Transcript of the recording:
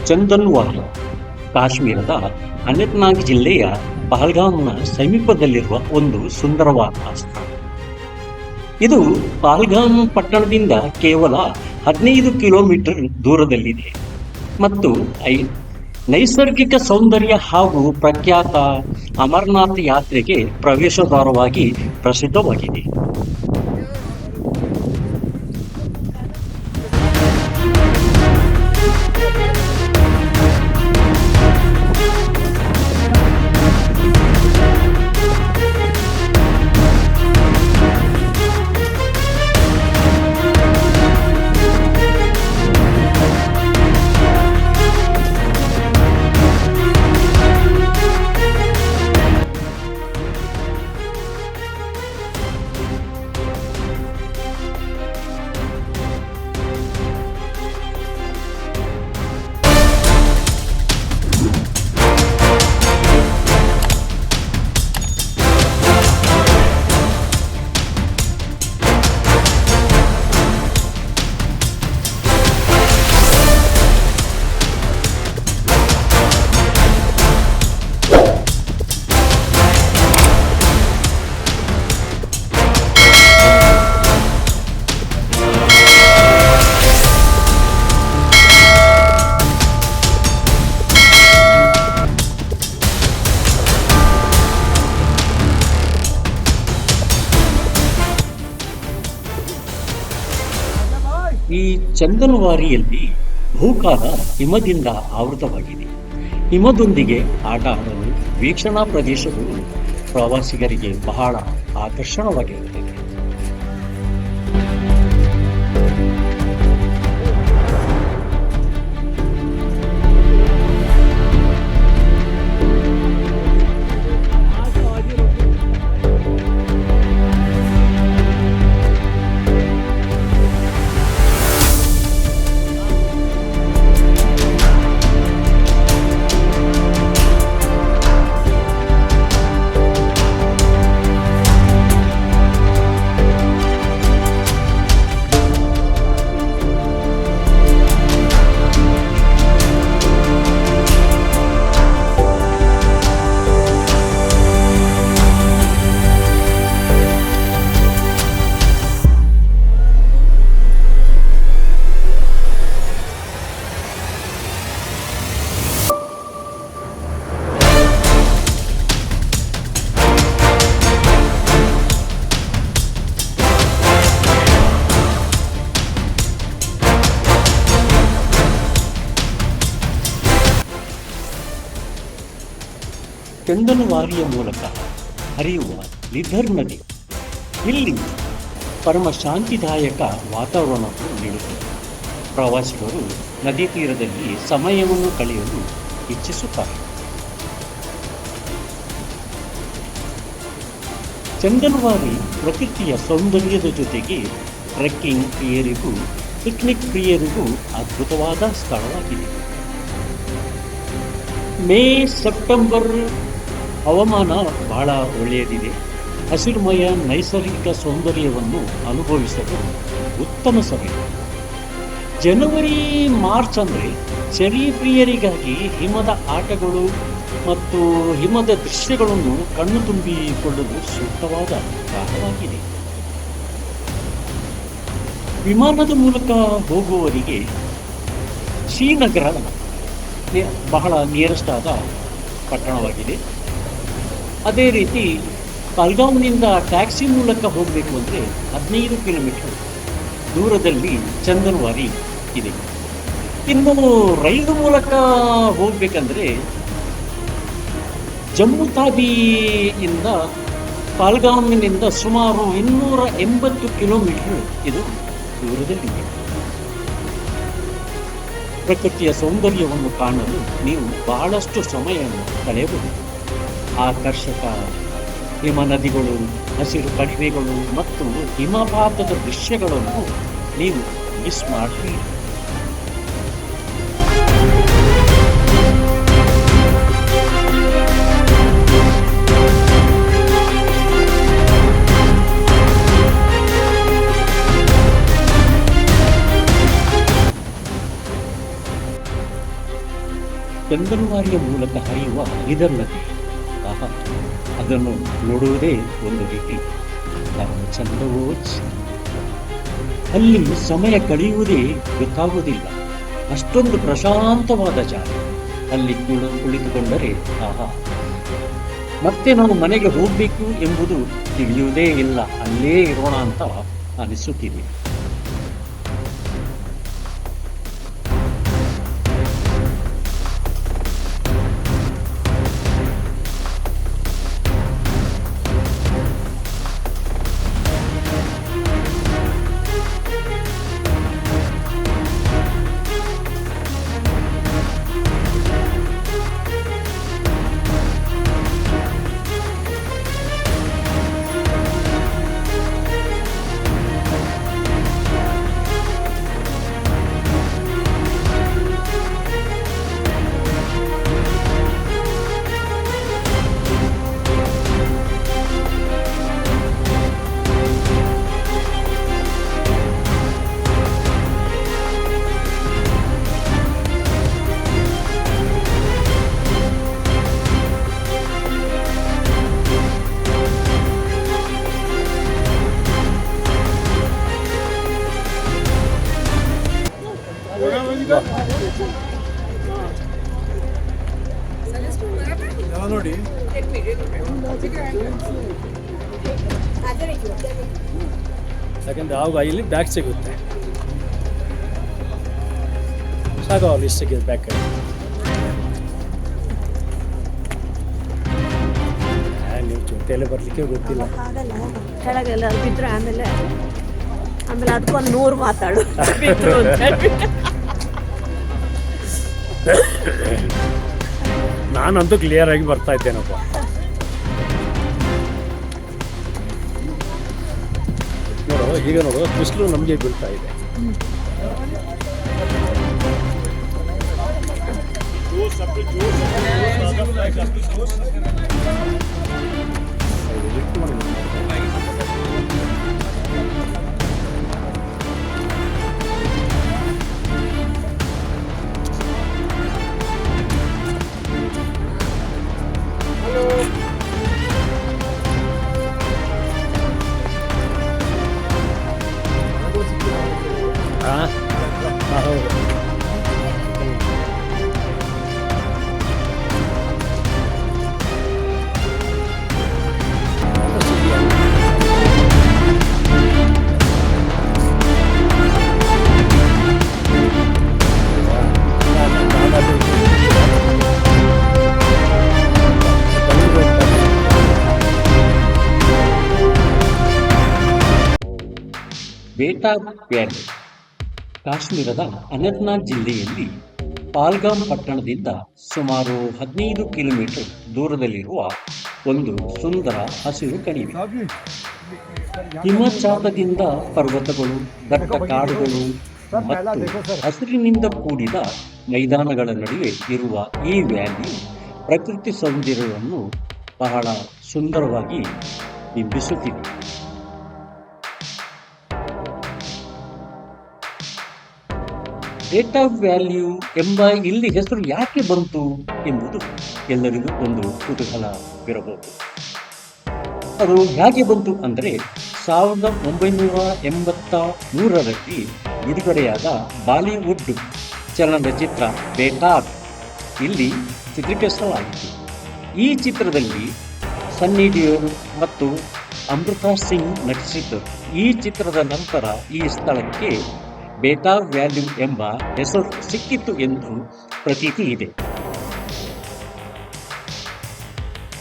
ಚಂದನ್ವಾರಿ ಕಾಶ್ಮೀರದ ಅನಂತನಾಗ್ ಜಿಲ್ಲೆಯ ಪಹಲ್ಗಾಮ್ನ ಸಮೀಪದಲ್ಲಿರುವ ಒಂದು ಸುಂದರವಾದ ಸ್ಥಳ. ಇದು ಪಹಲ್ಗಾಮ್ ಪಟ್ಟಣದಿಂದ ಕೇವಲ 15 ಕಿಲೋಮೀಟರ್ ದೂರದಲ್ಲಿದೆ ಮತ್ತು ನೈಸರ್ಗಿಕ ಸೌಂದರ್ಯ ಹಾಗೂ ಪ್ರಖ್ಯಾತ ಅಮರನಾಥ್ ಯಾತ್ರೆಗೆ ಪ್ರವೇಶದ್ವಾರವಾಗಿ ಪ್ರಸಿದ್ಧವಾಗಿದೆ. ಈ ಚಂದನ್ವಾರಿಯಲ್ಲಿ ಭೂಕಾಲ ಹಿಮದಿಂದ ಆವೃತವಾಗಿದೆ. ಹಿಮದೊಂದಿಗೆ ಆಟ ಆಡಲು ವೀಕ್ಷಣಾ ಪ್ರದೇಶಗಳು ಪ್ರವಾಸಿಗರಿಗೆ ಬಹಳ ಆಕರ್ಷಣವಾಗಿರುತ್ತದೆ. ಚಂದನ್ವಾರಿಯ ಮೂಲಕ ಹರಿಯುವ ಲಿಧರ್ ನದಿ ಇಲ್ಲಿ ಪರಮ ಶಾಂತಿದಾಯಕ ವಾತಾವರಣವನ್ನು ನೀಡುತ್ತದೆ. ಪ್ರವಾಸಿಗರು ನದಿ ತೀರದಲ್ಲಿ ಸಮಯವನ್ನು ಕಳೆಯಲು ಇಚ್ಛಿಸುತ್ತಾರೆ. ಚಂದನ್ವಾರಿ ಪ್ರಕೃತಿಯ ಸೌಂದರ್ಯದ ಜೊತೆಗೆ ಟ್ರೆಕ್ಕಿಂಗ್ ಪ್ರಿಯರಿಗೂ ಪಿಕ್ನಿಕ್ ಪ್ರಿಯರಿಗೂ ಅದ್ಭುತವಾದ ಸ್ಥಳವಾಗಿದೆ. ಮೇ ಸೆಪ್ಟೆಂಬರ್ ಹವಾಮಾನ ಬಹಳ ಒಳ್ಳೆಯದಿದೆ. ಹಸಿರುಮಯ ನೈಸರ್ಗಿಕ ಸೌಂದರ್ಯವನ್ನು ಅನುಭವಿಸಲು ಉತ್ತಮ ಸಮಯ. ಜನವರಿ ಮಾರ್ಚ್ ಅಂದರೆ ಚಳಿ ಪ್ರಿಯರಿಗಾಗಿ ಹಿಮದ ಆಟಗಳು ಮತ್ತು ಹಿಮದ ದೃಶ್ಯಗಳನ್ನು ಕಣ್ಣು ತುಂಬಿಕೊಳ್ಳಲು ಸೂಕ್ತವಾದ ಕಾಲವಾಗಿದೆ. ವಿಮಾನದ ಮೂಲಕ ಹೋಗುವವರಿಗೆ ಶ್ರೀನಗರ ಬಹಳ ನಿಯರೆಸ್ಟ್ ಆದ ಪಟ್ಟಣವಾಗಿದೆ. ಅದೇ ರೀತಿ ಪಹಲ್ಗಾಮ್ನಿಂದ ಟ್ಯಾಕ್ಸಿ ಮೂಲಕ ಹೋಗಬೇಕು ಅಂದರೆ 15 ಕಿಲೋಮೀಟರ್ ದೂರದಲ್ಲಿ ಚಂದನ್ವಾರಿ ಇದೆ. ಇನ್ನು ರೈಲು ಮೂಲಕ ಹೋಗಬೇಕಂದ್ರೆ ಜಮ್ಮು ತಾವಿಯಿಂದ ಪಹಲ್ಗಾಮ್ನಿಂದ ಸುಮಾರು 280 ಕಿಲೋಮೀಟರ್ ಇದು ದೂರದಲ್ಲಿದೆ. ಪ್ರಕೃತಿಯ ಸೌಂದರ್ಯವನ್ನು ಕಾಣಲು ನೀವು ಬಹಳಷ್ಟು ಸಮಯವನ್ನು ಕಳೆಯಬಹುದು. ಆಕರ್ಷಕ ಹಿಮ ನದಿಗಳು, ಹಸಿರು ಕಣಿವೆಗಳು ಮತ್ತು ಹಿಮಪಾತದ ದೃಶ್ಯಗಳನ್ನು ನೀವು ಮಿಸ್ ಮಾಡಬೇಡಿ. ಚಂದನವಾರಿಯ ಮೂಲಕ ಹಾಯುವ ಇದರ್ ನದಿ. ಆಹಾ, ಅದನ್ನು ನೋಡುವುದೇ ಒಂದು ರೀತಿ ಚಂದವೋ ಚಂದ. ಅಲ್ಲಿ ಸಮಯ ಕಳೆಯುವುದೇ ಗೊತ್ತಾಗುವುದಿಲ್ಲ. ಅಷ್ಟೊಂದು ಪ್ರಶಾಂತವಾದ ಜಾಗ. ಅಲ್ಲಿ ಕುಳಿತುಕೊಂಡರೆ ಆಹಾ, ಮತ್ತೆ ನಾವು ಮನೆಗೆ ಹೋಗ್ಬೇಕು ಎಂಬುದು ತಿಳಿಯುವುದೇ ಇಲ್ಲ. ಅಲ್ಲೇ ಇರೋಣ ಅಂತ ಅನಿಸುತ್ತಿದೆ. ನೋಡಿ ಯಾಕಂದ್ರೆ ಆವಾಗ ಇಲ್ಲಿ ಬ್ಯಾಗ್ ಸಿಗುತ್ತೆ. ಸಾಕು ಇಷ್ಟು ಸಿಕ್ಕಿದೆ ಬ್ಯಾಗ್. ನೀವು ಜೊತೆಯಲ್ಲೇ ಬರ್ಲಿಕ್ಕೆ ಗೊತ್ತಿಲ್ಲ. ಕೆಳಗೆಲ್ಲ ಬಿದ್ರೆ ಆಮೇಲೆ ಅದಕ್ಕೊಂದು 100 ಮಾತಾಡು. ನಾನಂತೂ ಕ್ಲಿಯರ್ ಆಗಿ ಬರ್ತಾ ಇದ್ದೇನಪ್ಪ. ನೋಡು ಈಗ ನೋಡು ಬಿಸಿಲು ನಮಗೆ ಬೀಳ್ತಾ ಇದೆ. ಬೇತಾಬ್ ವ್ಯಾಲಿ ಕಾಶ್ಮೀರದ ಅನಂತನಾಗ್ ಜಿಲ್ಲೆಯಲ್ಲಿ ಪಾಲ್ಗಾಮ್ ಪಟ್ಟಣದಿಂದ ಸುಮಾರು 15 ಕಿಲೋಮೀಟರ್ ದೂರದಲ್ಲಿರುವ ಒಂದು ಸುಂದರ ಹಸಿರು ಕಣಿವೆ. ಹಿಮಚಾಪದಿಂದ ಪರ್ವತಗಳು, ದಟ್ಟ ಕಾಡುಗಳು ಮತ್ತು ಹಸಿರಿನಿಂದ ಕೂಡಿದ ಮೈದಾನಗಳ ನಡುವೆ ಇರುವ ಈ ವ್ಯಾಲಿ ಪ್ರಕೃತಿ ಸೌಂದರ್ಯವನ್ನು ಬಹಳ ಸುಂದರವಾಗಿ ಬಿಂಬಿಸುತ್ತಿದೆ. ಬೇತಾಬ್ ವ್ಯಾಲಿ ಎಂಬ ಇಲ್ಲಿ ಹೆಸರು ಯಾಕೆ ಬಂತು ಎಂಬುದು ಎಲ್ಲರಿಗೂ ಒಂದು ಕುತೂಹಲವಿರಬಹುದು. ಅದು ಹೇಗೆ ಬಂತು ಅಂದರೆ 1983ರಲ್ಲಿ ಬಿಡುಗಡೆಯಾದ ಬಾಲಿವುಡ್ ಚಲನಚಿತ್ರ ಬೇತಾಬ್ ಇಲ್ಲಿ ಚಿತ್ರೀಕರಿಸಲಾಯಿತು. ಈ ಚಿತ್ರದಲ್ಲಿ ಸನ್ನಿ ಡಿಯೋಲ್ ಮತ್ತು ಅಮೃತಾ ಸಿಂಗ್ ನಟಿಸಿದ್ದರು. ಈ ಚಿತ್ರದ ನಂತರ ಈ ಸ್ಥಳಕ್ಕೆ ಬೇತಾಬ್ ವ್ಯಾಲಿ ಎಂಬ ಹೆಸರು ಸಿಕ್ಕಿತು ಎಂದು ಪ್ರತೀತಿ ಇದೆ.